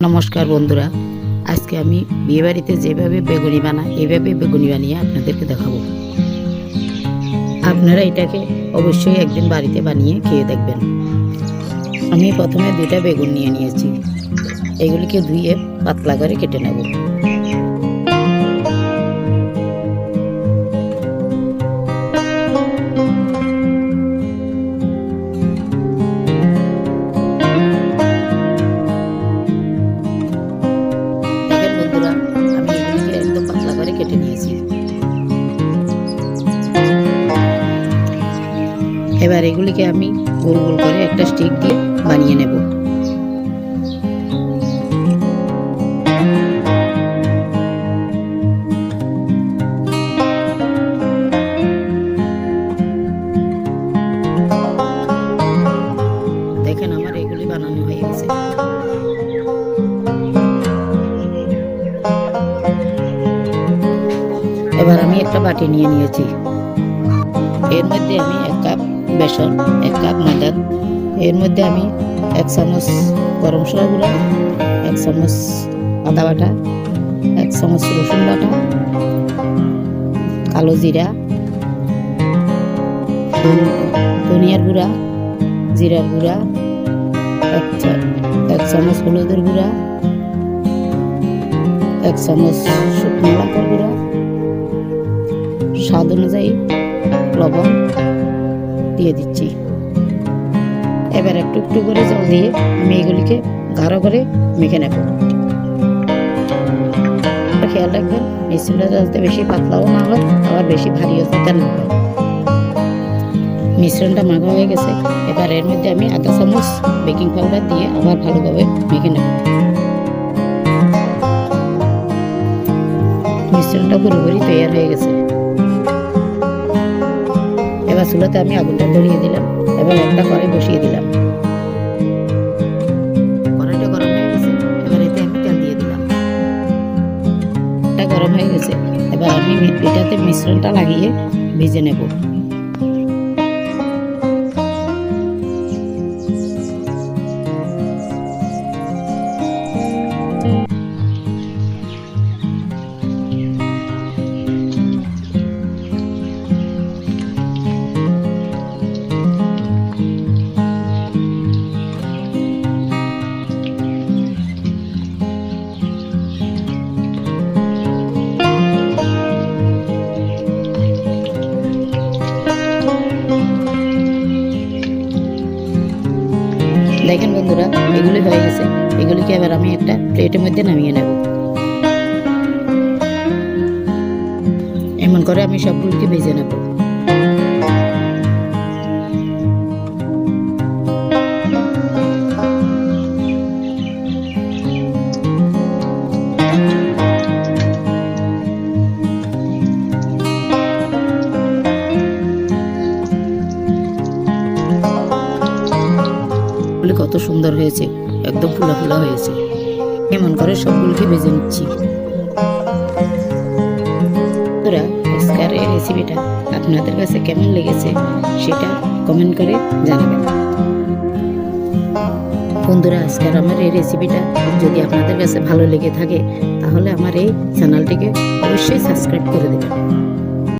নমস্কার বন্ধুরা, আজকে আমি বিয়ে বাড়িতে যেভাবে বেগুনি বানাই এইভাবে বেগুনি বানিয়ে আপনাদেরকে দেখাবো। আপনারা এটাকে অবশ্যই একদিন বাড়িতে বানিয়ে খেয়ে দেখবেন। আমি প্রথমে 2টা বেগুন নিয়ে নিয়েছি, এগুলিকে ধুয়ে পাতলা করে কেটে নেব। কেটে নিয়েছি। এবার এগুলিকে আমি গোল গোল করে একটা স্টিক দিয়ে বানিয়ে নেব। দেখেন আমার এগুলি বানানো হয়ে গেছে। এবার আমি একটা বাটি নিয়ে নিয়েছি, এর মধ্যে আমি 1 কাপ বেসন, 1 কাপ ময়দা, এর মধ্যে আমি 1 চামচ গরম মশলা গুঁড়া, 1 চামচ আদা বাটা, 1 চামচ রসুন বাটা, কালো জিরা, ধনিয়ার গুঁড়া, জিরার গুঁড়া, 1 চামচ হলুদের গুঁড়া, 1 চামচ শুকনো লঙ্কার গুঁড়া, স্বাদ অনুযায়ী লবণ দিয়ে দিচ্ছি। এবার একটু একটু করে জল দিয়ে আমি এগুলিকে গাঢ় করে মেখে নেব। খেয়াল রাখবেন মিশ্রণটা যাতে বেশি পাতলাও না হয়, আবার বেশি ভারীও যাতে না হয়। মিশ্রণটা মাখা হয়ে গেছে, এবার এর মধ্যে আমি 1/2 চামচ বেকিং পাউডার দিয়ে আবার ভালোভাবে মেখে নেব। মিশ্রণটা পুরোপুরি তৈরি হয়ে গেছে। এবার চুলাতে আমি আগুনটা ধরিয়ে দিলাম এবং একটা কড়াই বসিয়ে দিলাম। কড়াইটা গরম হয়ে গেছে, এবার এতে আমি তেল দিয়ে দিলাম। এটা গরম হয়ে গেছে, এবার আমি এটাতে মিশ্রণটা লাগিয়ে ভেজে নেব। দেখেন বন্ধুরা, এগুলি হয়ে গেছে। এগুলিকে এবার আমি একটা প্লেটের মধ্যে নামিয়ে নেব। এমন করে আমি সবগুলিকে ভেজে নেব। কত সুন্দর হয়েছে, একদম ফুলা ফুলা হয়েছে। এমন করে সবগুলোকে ভেজে নিচ্ছি। বন্ধুরা, আজকের এই রেসিপিটা আপনাদের কাছে কেমন লেগেছে সেটা কমেন্ট করে জানাবেন। বন্ধুরা, আজকের আমার এই রেসিপিটা যদি আপনাদের কাছে ভালো লেগে থাকে তাহলে আমার এই চ্যানেলটিকে অবশ্যই সাবস্ক্রাইব করে দেবেন।